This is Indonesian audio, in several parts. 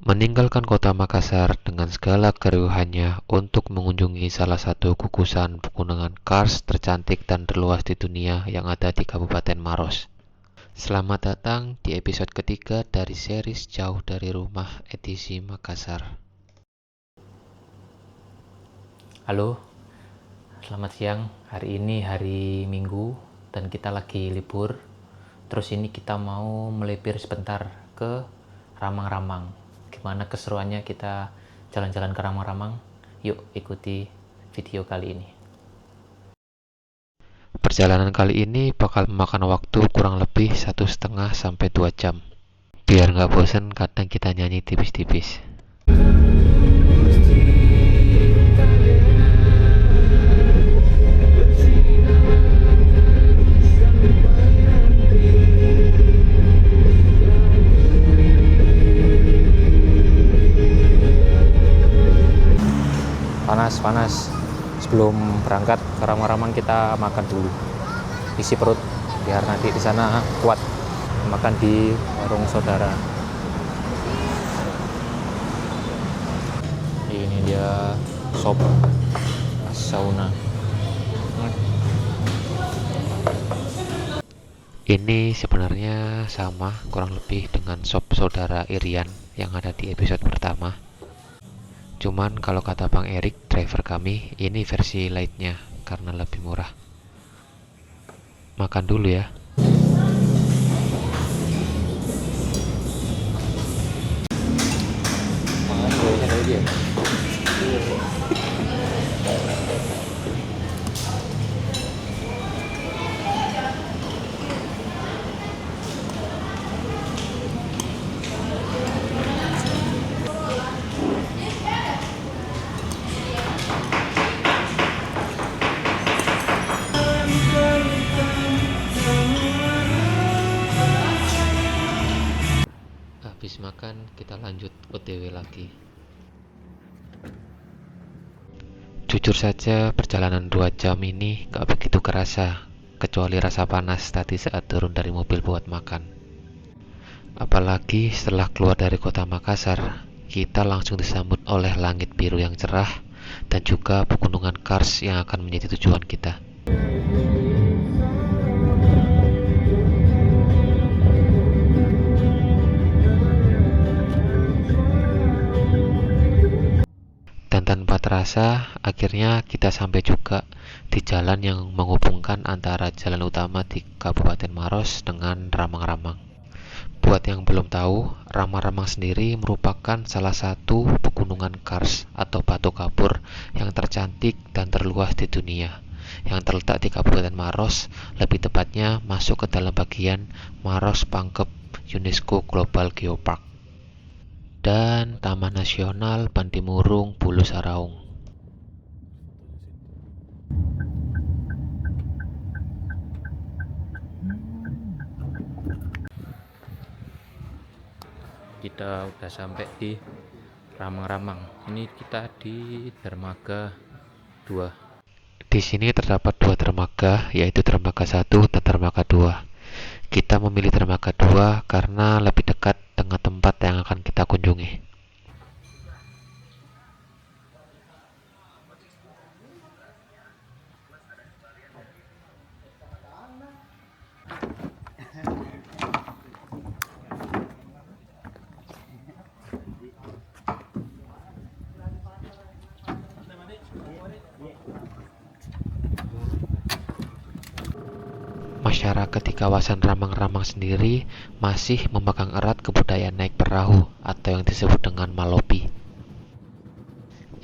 Meninggalkan kota Makassar dengan segala keriuhannya untuk mengunjungi salah satu gugusan pegunungan kars tercantik dan terluas di dunia yang ada di Kabupaten Maros. Selamat datang di episode ketiga dari series Jauh dari Rumah edisi Makassar. Halo, selamat siang. Hari ini hari Minggu dan kita lagi libur. Terus ini kita mau melipir sebentar ke Ramang-Ramang. Gimana keseruannya kita jalan-jalan ke Ramang-Ramang? Yuk ikuti video kali ini. Perjalanan kali ini bakal memakan waktu kurang lebih 1,5 sampai 2 jam. Biar nggak bosen, kadang kita nyanyi tipis-tipis. Panas. Sebelum berangkat ke Ramang-Ramang kita makan dulu. Isi perut biar nanti di sana kuat. Makan di warung saudara. Ini dia sop sauna. Ini sebenarnya sama kurang lebih dengan sop saudara Irian yang ada di episode pertama. Cuman kalau kata Bang Erik, driver kami, ini versi lightnya karena lebih murah. Makan dulu ya. Habis makan kita lanjut OTW lagi. Jujur saja perjalanan 2 jam ini gak begitu kerasa, kecuali rasa panas tadi saat turun dari mobil buat makan. Apalagi setelah keluar dari kota Makassar, kita langsung disambut oleh langit biru yang cerah dan juga pegunungan Kars yang akan menjadi tujuan kita. Dan tanpa terasa, akhirnya kita sampai juga di jalan yang menghubungkan antara jalan utama di Kabupaten Maros dengan Ramang-Ramang. Buat yang belum tahu, Ramang-Ramang sendiri merupakan salah satu pegunungan kars atau batu kapur yang tercantik dan terluas di dunia, yang terletak di Kabupaten Maros, lebih tepatnya masuk ke dalam bagian Maros Pangkep UNESCO Global Geopark dan Taman Nasional Bantimurung Bulu Saraung. Kita udah sampai di Ramang-Ramang. Ini kita di Dermaga 2. Di sini terdapat 2 dermaga, yaitu dermaga 1 dan dermaga 2. Kita memilih dermaga 2 karena lebih dekat dengan tempat yang akan kita kunjungi. Masyarakat di kawasan Ramang-Ramang sendiri masih memegang erat kebudayaan naik perahu atau yang disebut dengan malopi.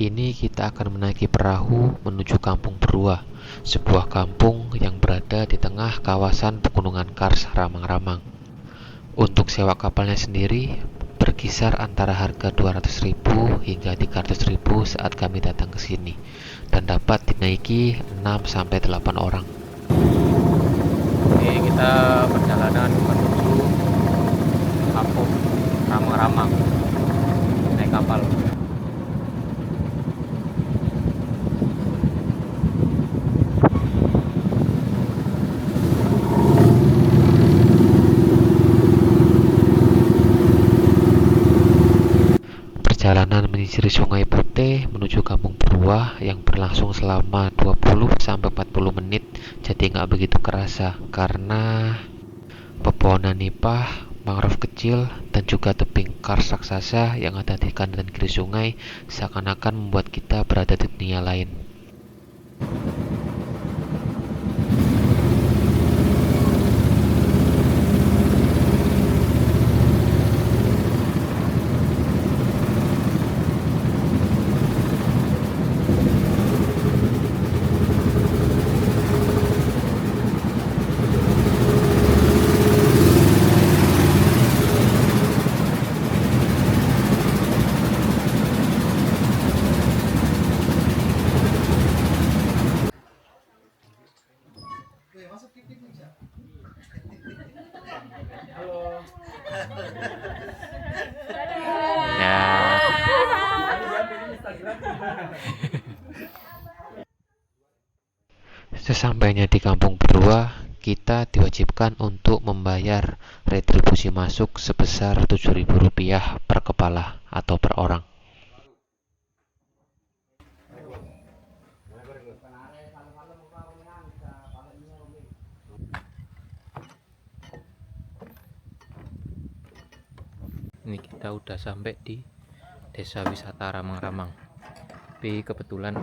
Ini kita akan menaiki perahu menuju Kampung Berua, sebuah kampung yang berada di tengah kawasan pegunungan Kars Ramang-Ramang. Untuk sewa kapalnya sendiri berkisar antara harga 200.000 hingga 300.000 saat kami datang ke sini dan dapat dinaiki 6 sampai 8 orang. Ini kita perjalanan menuju Kampung Ramang-Ramang naik kapal. perjalanan menyisiri Sungai Putih menuju Kampung Berua yang berlangsung selama 20-40 menit, jadi nggak begitu kerasa karena pepohonan nipah, mangrove kecil, dan juga tebing kars raksasa yang ada di kanan dan kiri sungai seakan-akan membuat kita berada di dunia lain. Sesampainya di Kampung Berua, kita diwajibkan untuk membayar retribusi masuk sebesar Rp7.000 per kepala atau per orang. Ini kita udah sampai di desa wisata Ramang-Ramang, tapi kebetulan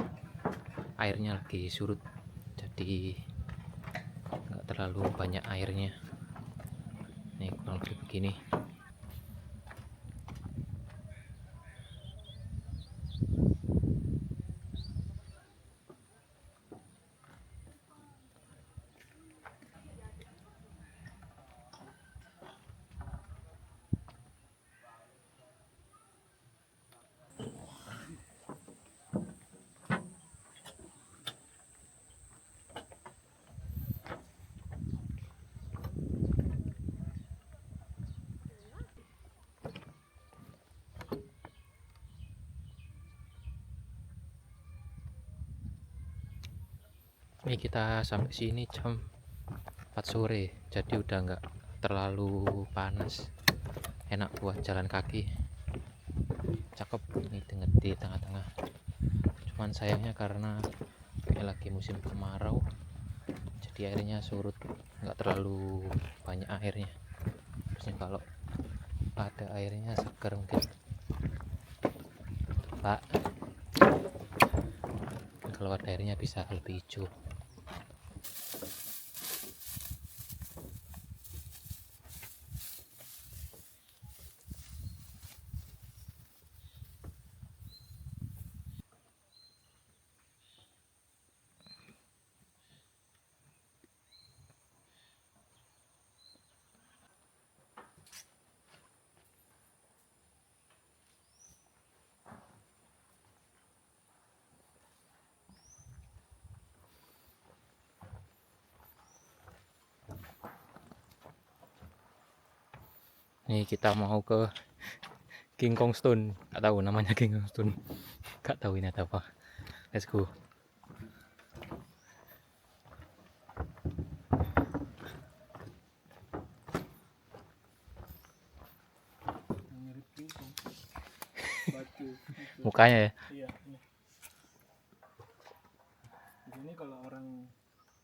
airnya lagi surut, jadi nggak terlalu banyak airnya. Nih kurang lebih begini. Ini kita sampai sini jam 4 sore, jadi udah nggak terlalu panas, enak buat jalan kaki. Cakep nih di tengah-tengah. Cuman sayangnya karena ini lagi musim kemarau, jadi airnya surut, nggak terlalu banyak airnya. Terusnya kalau ada airnya segar mungkin. Pak, kalau ada airnya bisa lebih hijau. Nih kita mau ke King Kong Stone, nggak tahu namanya King Kong Stone, nggak tahu ini ada apa. Let's go. Mukanya ya. Iya, ini. Di sini kalau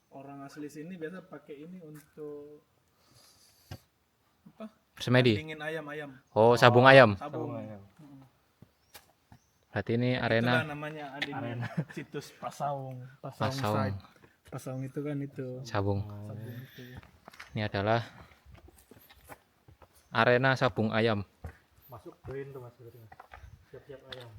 orang asli sini biasa pakai ini untuk apa? Semedi. Dingin ayam. Oh, sabung ayam. Sabung. Berarti ini arena. Itulah namanya arena. Situs Pasaung Pasaung. Site. Pasaung itu kan itu. Sabung. Sabung itu. Ini adalah arena sabung ayam. Masuk join tuh Mas berarti. Siap-siap ayam.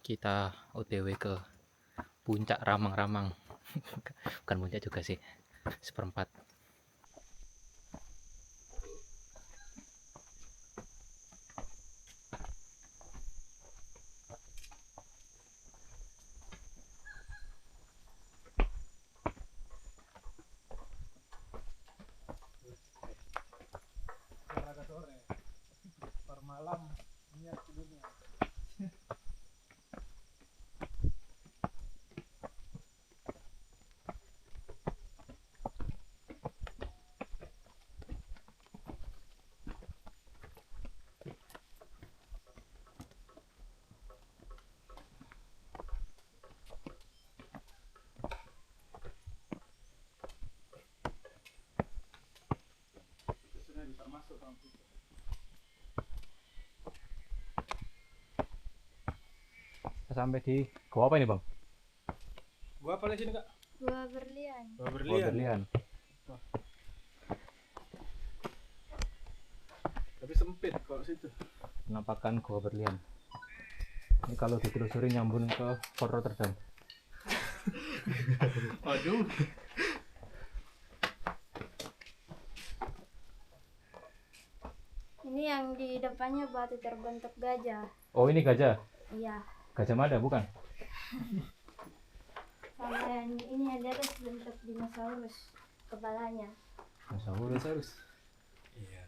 Kita OTW ke puncak Ramang-Ramang. Bukan puncak juga sih, seperempat. Olahraga sore per malam niat tidurnya. Sudah bisa masuk kampus. Sampai di gua apa ini, Bang? Gua apa di sini, Kak? Gua berlian. Gua Berlian. Tapi sempit kalau situ. Penampakan Gua Berlian. Ini kalau ditelusuri nyambung ke Fort Rotterdam. Waduh. Ini yang di depannya batu terbentuk gajah. Oh, ini gajah. Iya. Gajah Mada bukan? Sama yang ini yang di atas bentuk dinosaurus kepalanya. Dinosaurus. Iya.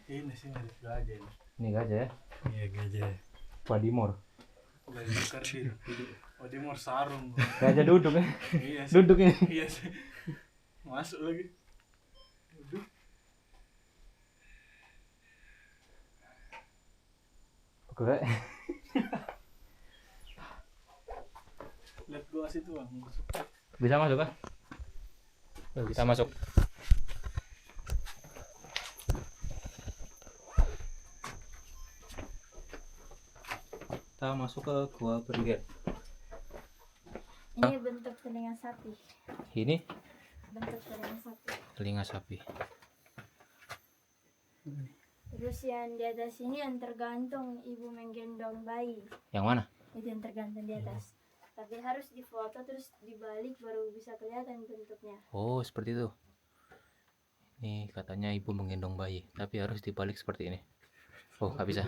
Ini sih mirip gajah ini. Ini gajah ya. Iya gajah. Wadimor. Gajah kerdil. Oh dia mau sarung. Gajah duduk ya. Iya sih. Duduk ini. Iya sih. Masuk lagi. Duduk. Oke. Lihat gua situ Bang. Masuk. Bisa masuk kan? Kita masuk. Kita masuk ke Gua Berlian. Ini bentuk telinga sapi. Ini Bentuk telinga sapi. telinga sapi. Terus yang di atas ini yang tergantung ibu menggendong bayi. Yang mana? Itu yang tergantung di atas. Tapi harus difoto terus dibalik baru bisa kelihatan bentuknya. Oh, seperti itu. Ini katanya ibu menggendong bayi, tapi harus dibalik seperti ini. Oh, nggak bisa.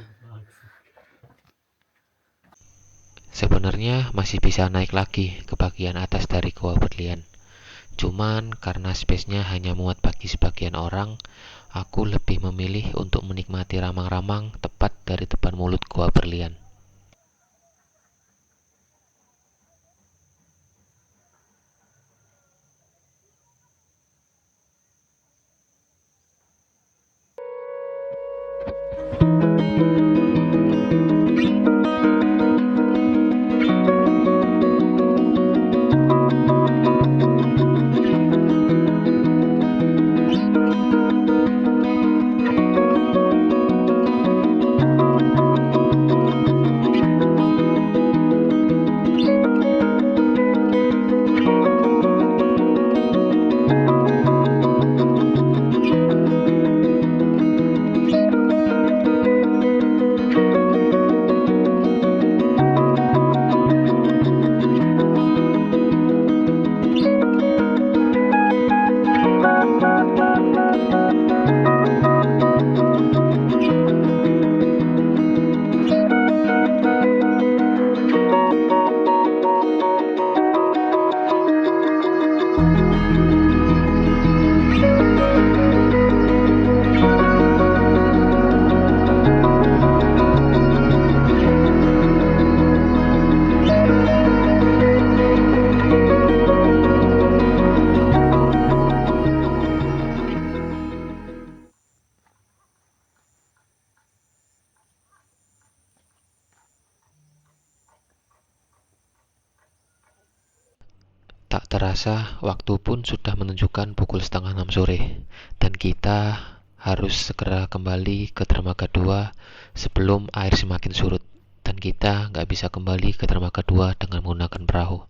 Sebenarnya masih bisa naik lagi ke bagian atas dari Gua Berlian. Cuman karena space-nya hanya muat bagi sebagian orang, aku lebih memilih untuk menikmati ramang-ramang tepat dari depan mulut Gua Berlian. Tak terasa, waktu pun sudah menunjukkan pukul 5:30 sore, dan kita harus segera kembali ke dermaga 2 sebelum air semakin surut, dan kita nggak bisa kembali ke dermaga 2 dengan menggunakan perahu.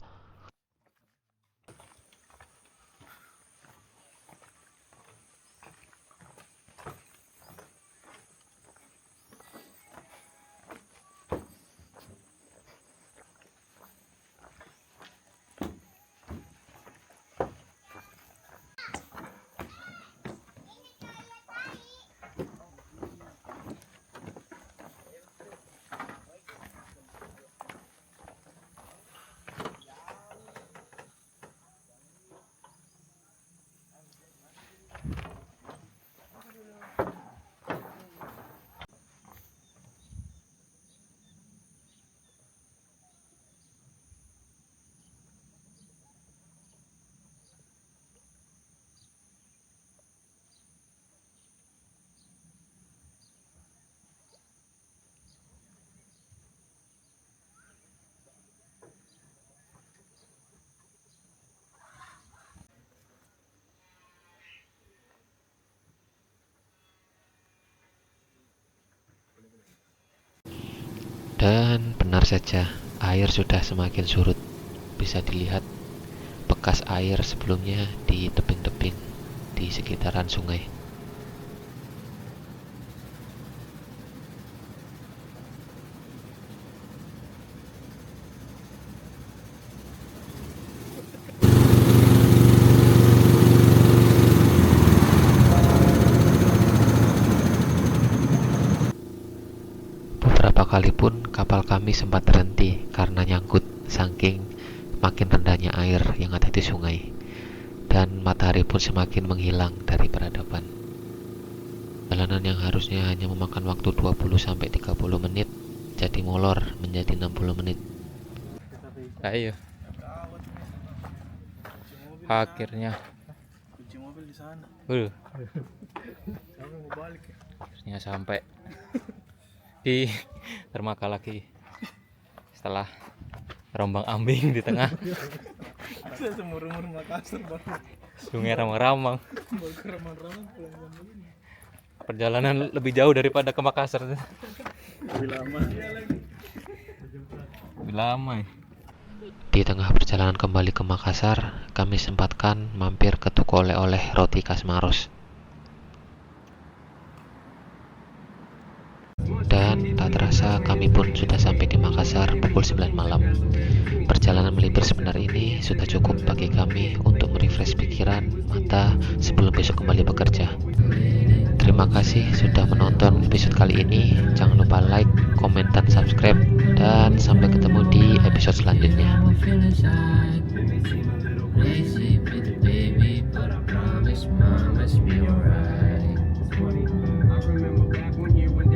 Dan benar saja, air sudah semakin surut. Bisa dilihat bekas air sebelumnya di tebing-tebing di sekitaran sungai. Beberapa kali pun kapal kami sempat terhenti karena nyangkut saking makin rendahnya air yang ada di sungai, dan matahari pun semakin menghilang dari peradaban. Perjalanan yang harusnya hanya memakan waktu 20-30 menit jadi molor menjadi 60 menit. Ayo, akhirnya Kunci mobil di sana. Aku mau balik ya. akhirnya sampai di dermaga lagi setelah rombang ambing di tengah Saya semur-umur Makassar baru sungai Ramang-Ramang. baru ke Ramang-Ramang pulang jam begini. Perjalanan lebih jauh daripada ke Makassar. Lebih lama. Lebih lama ya. Di tengah perjalanan kembali ke Makassar, kami sempatkan mampir ke toko oleh-oleh roti khas Maros. Dan tak terasa kami pun sudah sampai di Makassar pukul 9 malam. Perjalanan melipir sebentar ini sudah cukup bagi kami untuk merefresh pikiran, mata sebelum besok kembali bekerja. Terima kasih sudah menonton episode kali ini. Jangan lupa like, komen, dan subscribe. Dan sampai ketemu di episode selanjutnya. Lazy with the baby, but I promise, mom, let's be alright. I remember back when you and